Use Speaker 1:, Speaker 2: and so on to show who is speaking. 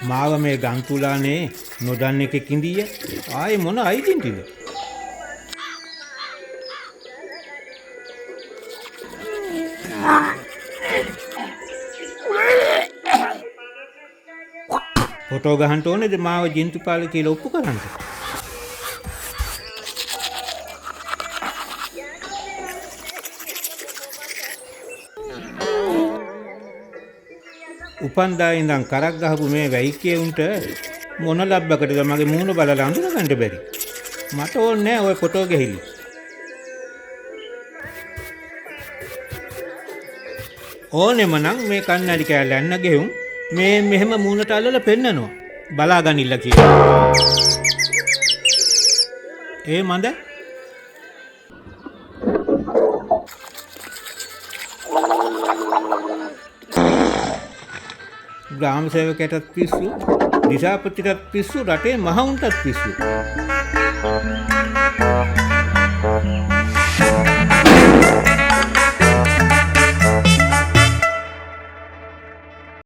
Speaker 1: මාව මේ ගන්තුලානේ නොදන්න එකෙක් ඉඳීය. ආයේ මොන අයිතින්ටිද? ෆොටෝ ගහන්න ඕනේද මාව ජින්තුපාල කියලා ඔප්පු කරන්න? උපන්දා ඉඳන් කරක් ගහපු මේ වැයිකේ උන්ට මොන ලබ්බකටද මගේ මූණ බලලා අඳුරගන්න බැරි. මට ඕනේ නෑ ඔය ෆොටෝ ගහili. ඕනෙම නම් මේ කන්නඩි කෑල්ල යන්න ගෙහුම් මේ මෙහෙම මූණට අල්ලලා පෙන්නනවා. බලාගනින්න කියලා. ඒ මන්ද ග්‍රාම සේවකයටත් පිස්සු, දිසාපතිටත් පිස්සු, රටේ මහවුන්ටත් පිස්සු.